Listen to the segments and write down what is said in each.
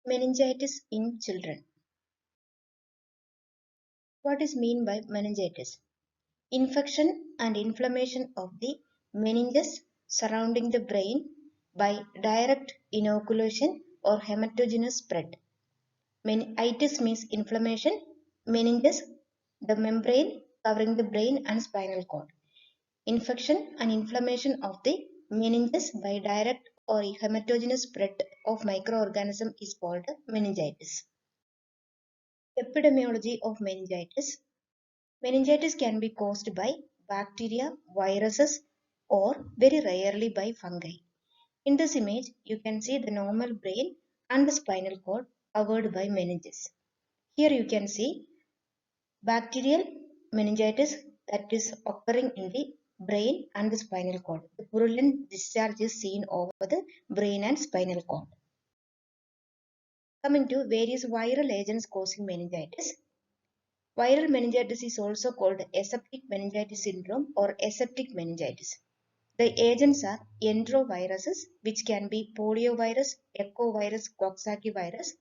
Meningitis in children. What is mean by meningitis? Infection and inflammation of the meninges surrounding the brain by direct inoculation or hematogenous spread. Meningitis means inflammation. Meninges, the membrane covering the brain and spinal cord. Infection and inflammation of the meninges by direct or hematogenous spread of microorganism is called meningitis. Epidemiology of meningitis. Meningitis can be caused by bacteria, viruses, or very rarely by fungi. In this image, you can see the normal brain and the spinal cord covered by meninges. Here you can see bacterial meningitis that is occurring in the brain and the spinal cord. The purulent discharge is seen over the brain and spinal cord. Coming to various viral agents causing meningitis. Viral meningitis is also called aseptic meningitis syndrome or aseptic meningitis. The agents are enteroviruses, which can be poliovirus, echovirus, Coxsackie virus,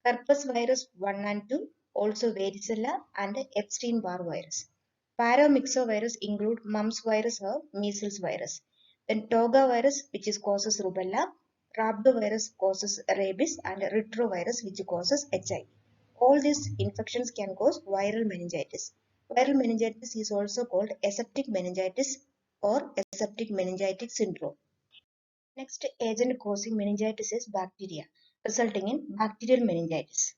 herpes virus 1 and 2, also varicella and Epstein-Barr virus. Paramyxovirus include mumps virus or measles virus. Then Toga virus, which causes rubella, rhabdovirus causes rabies, and retrovirus, which causes HIV. All these infections can cause viral meningitis. Viral meningitis is also called aseptic meningitis or aseptic meningitis syndrome. Next agent causing meningitis is bacteria, resulting in bacterial meningitis.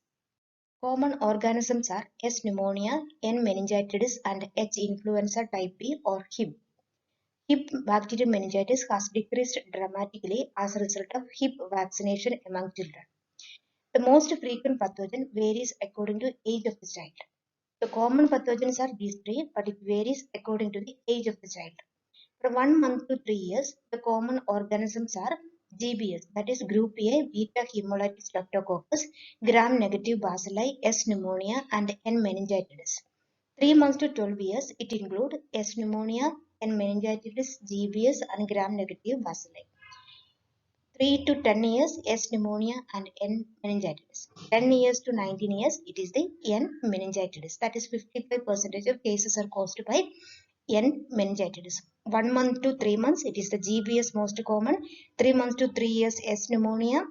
Common organisms are S. pneumonia, N. meningitis, and H. influenza type B or Hib. Hib bacterial meningitis has decreased dramatically as a result of Hib vaccination among children. The most frequent pathogen varies according to age of the child. The common pathogens are these three, but it varies according to the age of the child. From 1 month to 3 years, the common organisms are GBS, that is Group A, Beta Hemolytic Streptococcus, Gram-negative bacilli, S. pneumonia, and N. meningitis. 3 months to 12 years, it includes S. pneumonia, N. meningitis, GBS, and Gram-negative bacilli. 3 to 10 years, S. pneumonia and N. meningitis. 10 years to 19 years, it is the N. meningitis. That is 55% of cases are caused by N. meningitis. 1 month to 3 months, it is the GBS most common. 3 months to 3 years, S. pneumonia.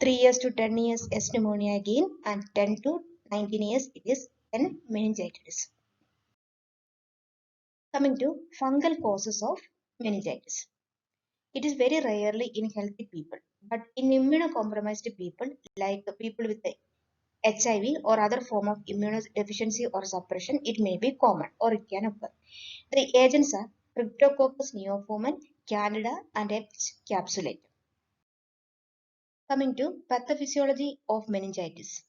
3 years to 10 years, S. pneumonia again. And 10 to 19 years, it is N. meningitis. Coming to fungal causes of meningitis. It is very rarely in healthy people, but in immunocompromised people, like people with HIV or other form of immunodeficiency or suppression, it may be common or it can occur. The agents are Cryptococcus neoformans, Candida, and H. capsulatum. Coming to pathophysiology of meningitis.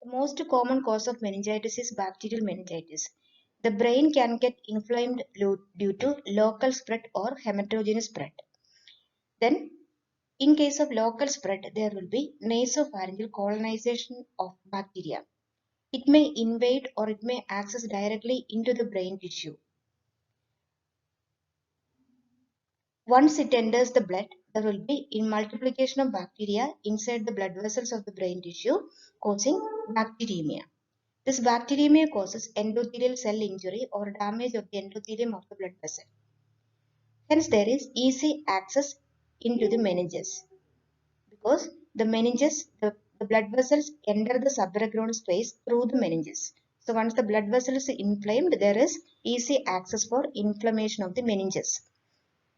The most common cause of meningitis is bacterial meningitis. The brain can get inflamed due to local spread or hematogenous spread. Then, in case of local spread, there will be nasopharyngeal colonization of bacteria. It may invade or it may access directly into the brain tissue. Once it enters the blood, there will be in multiplication of bacteria inside the blood vessels of the brain tissue, causing bacteremia. This bacteremia causes endothelial cell injury or damage of the endothelium of the blood vessel. Hence, there is easy access into the meninges because the meninges, the blood vessels enter the subarachnoid space through the meninges. So, once the blood vessel is inflamed, there is easy access for inflammation of the meninges.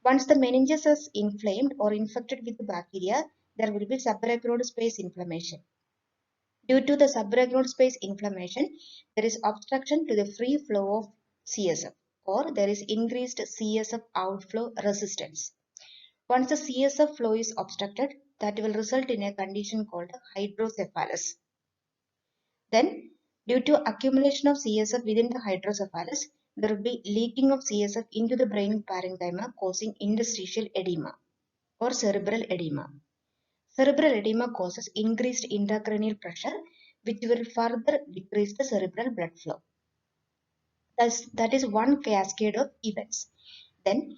Once the meninges is inflamed or infected with the bacteria, there will be subarachnoid space inflammation. Due to the subarachnoid space inflammation, there is obstruction to the free flow of CSF or there is increased CSF outflow resistance. Once the CSF flow is obstructed, that will result in a condition called hydrocephalus. Then, due to accumulation of CSF within the hydrocephalus, there will be leaking of CSF into the brain parenchyma causing interstitial edema or cerebral edema. Cerebral edema causes increased intracranial pressure, which will further decrease the cerebral blood flow. Thus, that is one cascade of events. Then,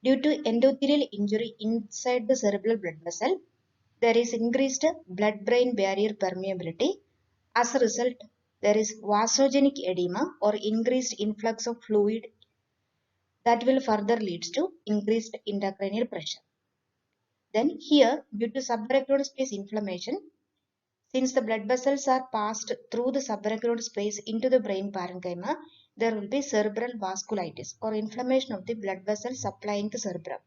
due to endothelial injury inside the cerebral blood vessel, there is increased blood-brain barrier permeability. As a result, there is vasogenic edema or increased influx of fluid that will further leads to increased intracranial pressure. Then here, due to subarachnoid space inflammation, since the blood vessels are passed through the subarachnoid space into the brain parenchyma, there will be cerebral vasculitis or inflammation of the blood vessel supplying the cerebrum.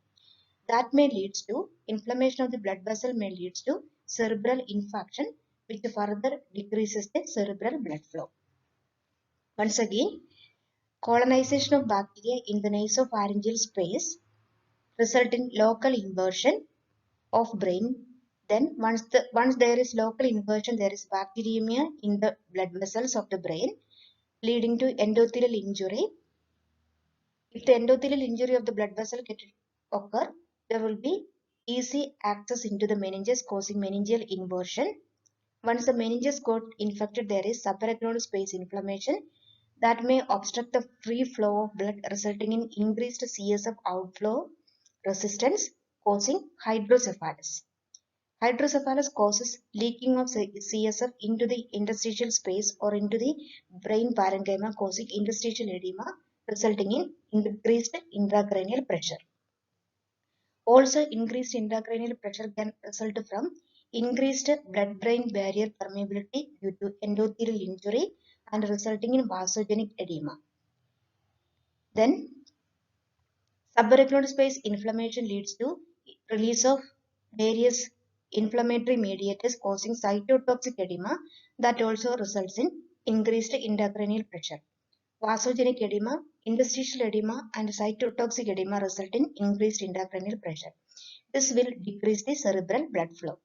That may lead to inflammation of the blood vessel may lead to cerebral infarction, which further decreases the cerebral blood flow. Once again, colonization of bacteria in the nasopharyngeal space result in local inversion of brain. Then once there is local inversion, there is bacteremia in the blood vessels of the brain, leading to endothelial injury. If the endothelial injury of the blood vessel occur, there will be easy access into the meninges, causing meningeal inversion. Once the meninges got infected, there is subarachnoid space inflammation that may obstruct the free flow of blood, resulting in increased CSF outflow resistance, causing hydrocephalus. Hydrocephalus causes leaking of CSF into the interstitial space or into the brain parenchyma, causing interstitial edema, resulting in increased intracranial pressure. Also, increased intracranial pressure can result from increased blood-brain barrier permeability due to endothelial injury and resulting in vasogenic edema. Then, subarachnoid space inflammation leads to release of various inflammatory mediators causing cytotoxic edema that also results in increased intracranial pressure. Vasogenic edema, interstitial edema, and cytotoxic edema result in increased intracranial pressure. This will decrease the cerebral blood flow.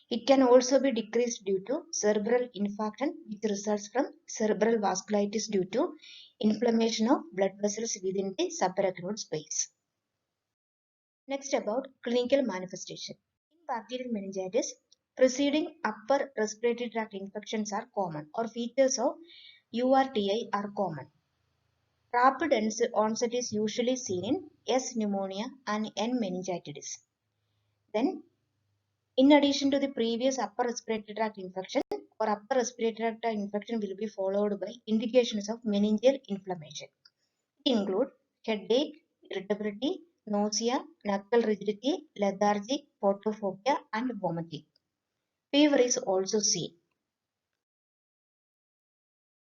It can also be decreased due to cerebral infarction, which results from cerebral vasculitis due to inflammation of blood vessels within the subarachnoid space. Next, about clinical manifestation. In bacterial meningitis, preceding upper respiratory tract infections are common, or features of URTI are common. Rapid onset is usually seen in S. pneumonia and N. meningitis. Then, in addition to the previous upper respiratory tract infection, or upper respiratory tract infection will be followed by indications of meningeal inflammation. It include headache, irritability, nausea, knuckle rigidity, lethargy, photophobia, and vomiting. Fever is also seen.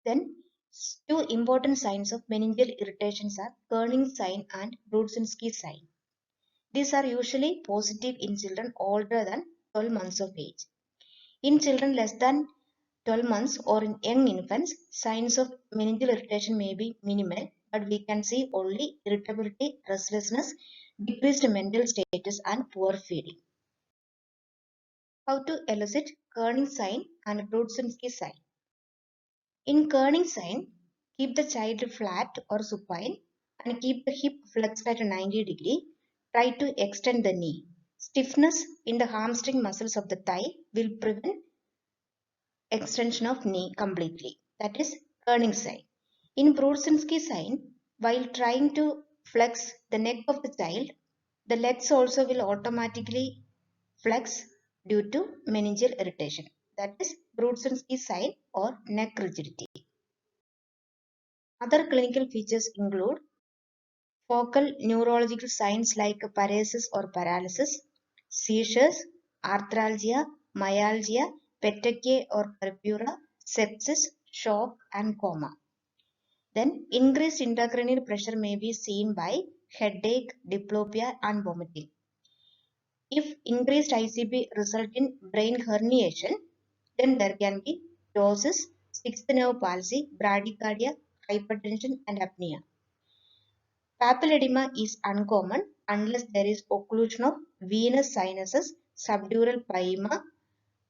Then, two important signs of meningeal irritations are Kerning sign and Brudzinski sign. These are usually positive in children older than 12 months of age. In children less than 12 months or in young infants, signs of meningeal irritation may be minimal, but we can see only irritability, restlessness, decreased mental status, and poor feeding. How to elicit Kerning sign and Brudzinski sign? In Kerning sign, keep the child flat or supine and keep the hip flexed at 90 degree. Try to extend the knee. Stiffness in the hamstring muscles of the thigh will prevent extension of knee completely. That is Kerning sign. In Brudzinski sign, while trying to flex the neck of the child, the legs also will automatically flex due to meningeal irritation. That is Brudzinski sign or neck rigidity. Other clinical features include focal neurological signs like paresis or paralysis, seizures, arthralgia, myalgia, petechiae or purpura, sepsis, shock, and coma. Then increased intracranial pressure may be seen by headache, diplopia, and vomiting. If increased ICP result in brain herniation, then there can be ptosis, sixth nerve palsy, bradycardia, hypertension, and apnea. Papilledema is uncommon unless there is occlusion of venous sinuses, subdural pyema,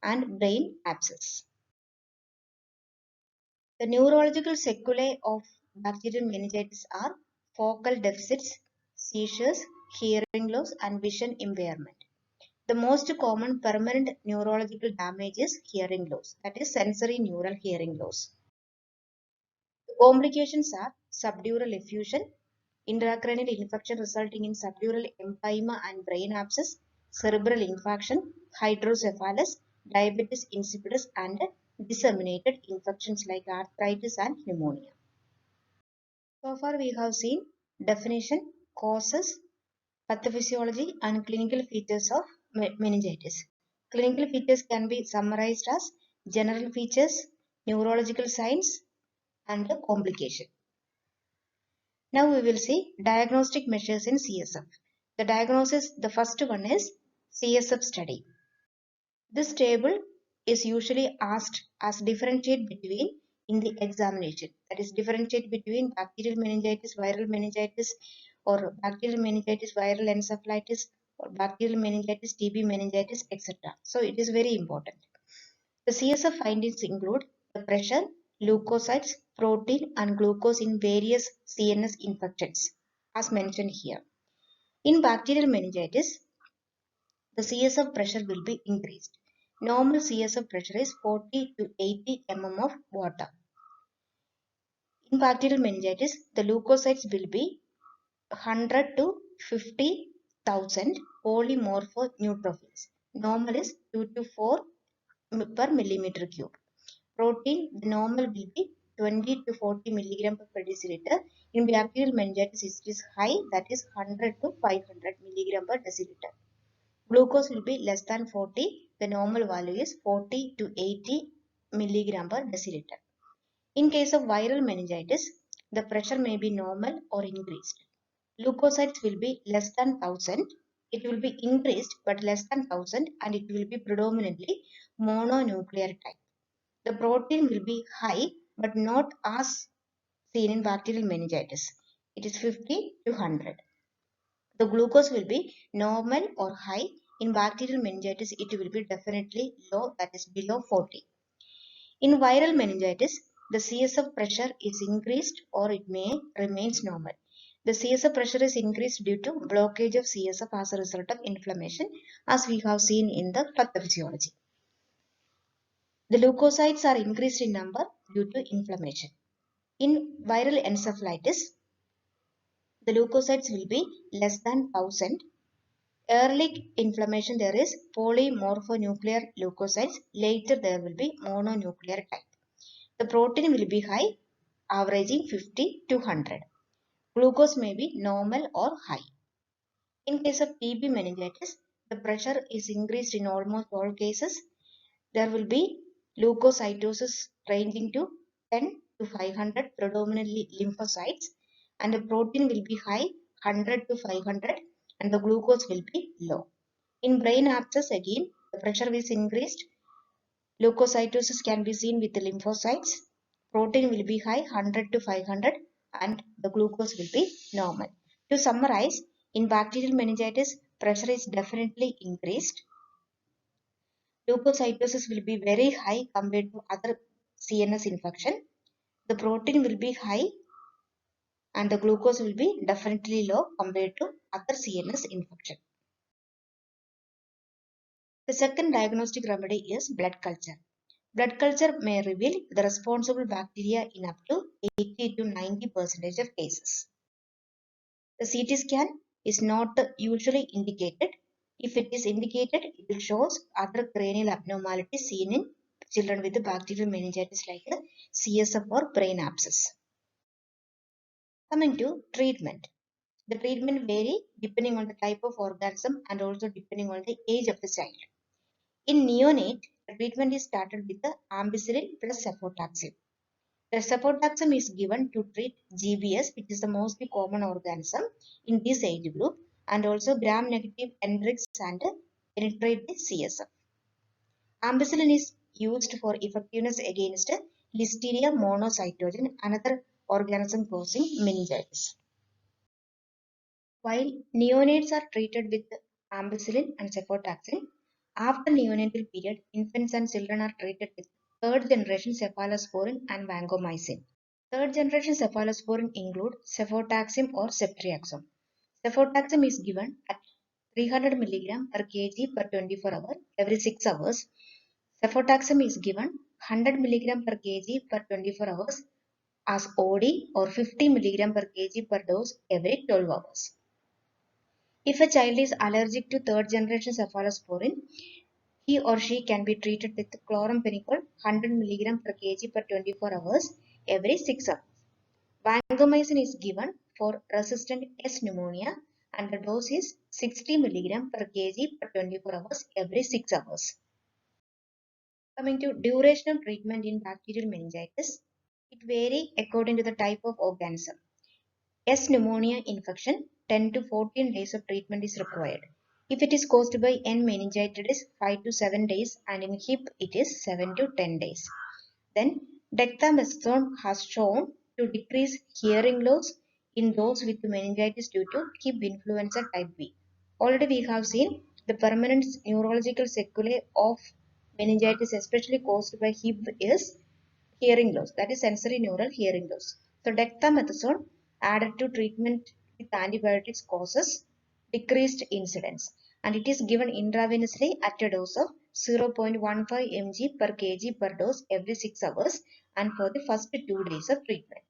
and brain abscess. The neurological sequelae of bacterial meningitis are focal deficits, seizures, hearing loss, and vision impairment. The most common permanent neurological damage is hearing loss, that is sensory neural hearing loss. The complications are subdural effusion, intracranial infection resulting in subdural empyema and brain abscess, cerebral infarction, hydrocephalus, diabetes insipidus, and disseminated infections like arthritis and pneumonia. So far we have seen definition, causes, pathophysiology and clinical features of meningitis. Clinical features can be summarized as general features, neurological signs, and the complication. Now we will see diagnostic measures in CSF. The diagnosis, the first one is CSF study. This table is usually asked as differentiate between in the examination. That is differentiate between bacterial meningitis, viral meningitis, or bacterial meningitis, viral encephalitis, or bacterial meningitis, TB meningitis, etc. So it is very important. The CSF findings include the pressure, leukocytes, protein, and glucose in various CNS infections, as mentioned here. In bacterial meningitis, the CSF pressure will be increased. Normal CSF pressure is 40 to 80 mm of water. In bacterial meningitis, the leukocytes will be 100 to 50,000 polymorpho-neutrophils. Normal is 2 to 4 per millimeter cube. Protein, the normal will be 20 to 40 milligram per deciliter. In bacterial meningitis, it is high, that is 100 to 500 milligram per deciliter. Glucose will be less than 40. The normal value is 40 to 80 milligram per deciliter. In case of viral meningitis, the pressure may be normal or increased. Leukocytes will be less than 1000. It will be increased but less than 1000 and it will be predominantly mononuclear type. The protein will be high but not as seen in bacterial meningitis. It is 50 to 100. The glucose will be normal or high. In bacterial meningitis, it will be definitely low, that is below 40. In viral meningitis, the CSF pressure is increased or it may remains normal. The CSF pressure is increased due to blockage of CSF as a result of inflammation, as we have seen in the pathophysiology. The leukocytes are increased in number due to inflammation. In viral encephalitis, the leukocytes will be less than 1000. Early inflammation, there is polymorphonuclear leukocytes. Later there will be mononuclear type. The protein will be high, averaging 50 to 100. Glucose may be normal or high. In case of TB meningitis, the pressure is increased in almost all cases. There will be leukocytosis ranging to 10 to 500, predominantly lymphocytes, and the protein will be high, 100 to 500, and the glucose will be low. In brain abscess, again, the pressure is increased. Leukocytosis can be seen with the lymphocytes. Protein will be high, 100 to 500, and the glucose will be normal. To summarize, in bacterial meningitis, pressure is definitely increased. Leukocytosis will be very high compared to other CNS infection. The protein will be high and the glucose will be definitely low compared to other CNS infection. The second diagnostic remedy is blood culture. Blood culture may reveal the responsible bacteria in up to 80 to 90% of cases. The CT scan is not usually indicated. If it is indicated, it will show other cranial abnormalities seen in children with bacterial meningitis like CSF or brain abscess. Coming to treatment. The treatment vary depending on the type of organism and also depending on the age of the child. In neonate, the treatment is started with the ampicillin plus cefotaxime. The cefotaxime is given to treat GBS, which is the most common organism in this age group, and also gram-negative enterics and penetrate the CSF. Ampicillin is used for effectiveness against Listeria monocytogen, another organism causing meningitis. While neonates are treated with ampicillin and cefotaxime, after neonatal period, infants and children are treated with third generation cephalosporin and vancomycin. Third generation cephalosporin include cefotaxime or ceftriaxone. Cefotaxime is given at 300 mg per kg per 24 hours every 6 hours. Cefotaxime is given 100 mg per kg per 24 hours as OD or 50 mg per kg per dose every 12 hours. If a child is allergic to third generation cephalosporin, he or she can be treated with chloramphenicol 100 mg per kg per 24 hours every 6 hours. Vancomycin is given for resistant S pneumonia and the dose is 60 mg per kg per 24 hours every 6 hours. Coming to duration of treatment in bacterial meningitis, it varies according to the type of organism. S pneumonia infection, 10 to 14 days of treatment is required. If it is caused by N meningitis, 5 to 7 days, and in hip it is 7 to 10 days. Then dexamethasone has shown to decrease hearing loss in those with meningitis due to hip influenza type B. Already we have seen the permanent neurological sequelae of meningitis, especially caused by hip, is hearing loss, that is sensory neural hearing loss. So dexamethasone added to treatment with antibiotics causes decreased incidence, and it is given intravenously at a dose of 0.15 mg per kg per dose every 6 hours and for the first 2 days of treatment.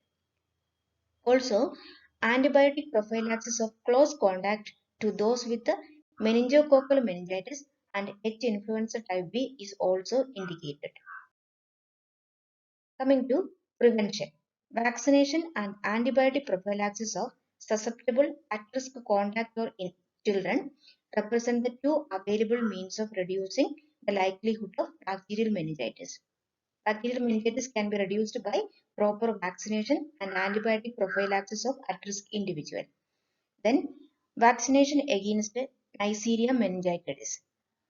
Also, antibiotic prophylaxis of close contact to those with the meningococcal meningitis and H influenza type B is also indicated. Coming to prevention, vaccination and antibiotic prophylaxis of susceptible at-risk contact or in children represent the two available means of reducing the likelihood of bacterial meningitis. Bacterial meningitis can be reduced by proper vaccination and antibiotic prophylaxis of at-risk individual. Then, vaccination against Neisseria meningitidis.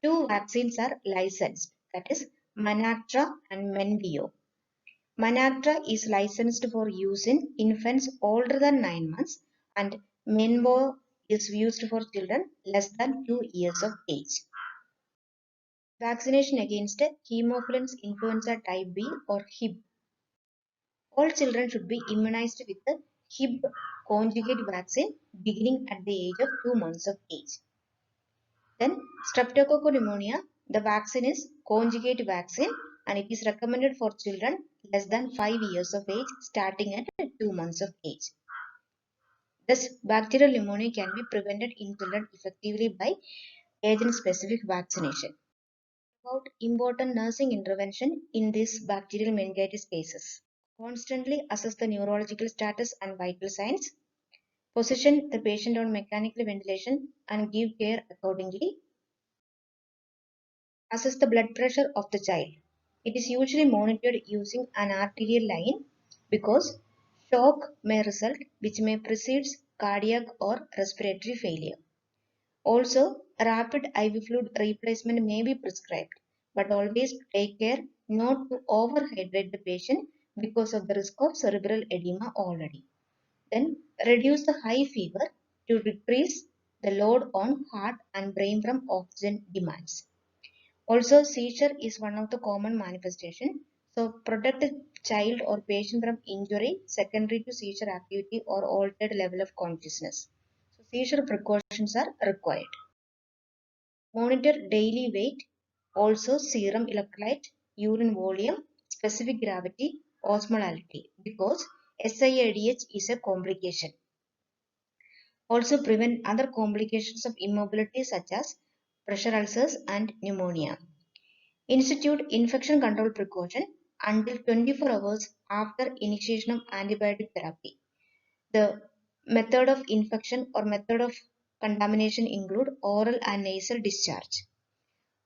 Two vaccines are licensed, that is Manactra and Menvio. Manactra is licensed for use in infants older than 9 months and Menvio is used for children less than 2 years of age. Vaccination against Haemophilus influenza type B or Hib. All children should be immunized with the Hib conjugate vaccine beginning at the age of 2 months of age. Then streptococcal pneumonia, the vaccine is conjugate vaccine and it is recommended for children less than 5 years of age starting at 2 months of age. Thus, bacterial pneumonia can be prevented in children effectively by agent-specific vaccination. About important nursing intervention in these bacterial meningitis cases. Constantly assess the neurological status and vital signs. Position the patient on mechanical ventilation and give care accordingly. Assess the blood pressure of the child. It is usually monitored using an arterial line because shock may result which may precede cardiac or respiratory failure. Also, rapid IV fluid replacement may be prescribed, but always take care not to overhydrate the patient because of the risk of cerebral edema already. Then reduce the high fever to decrease the load on heart and brain from oxygen demands. Also, seizure is one of the common manifestation. So, protect the child or patient from injury secondary to seizure activity or altered level of consciousness. So, seizure precautions are required. Monitor daily weight, also serum electrolyte, urine volume, specific gravity, osmolality because SIADH is a complication. Also prevent other complications of immobility such as pressure ulcers and pneumonia. Institute infection control precaution until 24 hours after initiation of antibiotic therapy. The method of infection or method of contamination include oral and nasal discharge.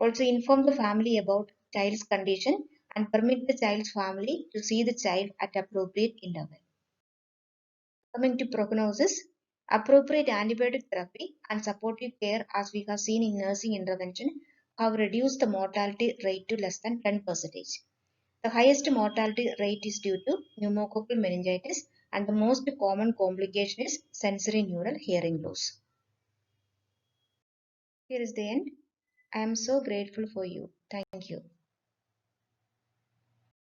Also inform the family about child's condition and permit the child's family to see the child at appropriate interval. Coming to prognosis, appropriate antibiotic therapy and supportive care as we have seen in nursing intervention have reduced the mortality rate to less than 10%. The highest mortality rate is due to pneumococcal meningitis and the most common complication is sensory neural hearing loss. Here is the end. I am so grateful for you. Thank you.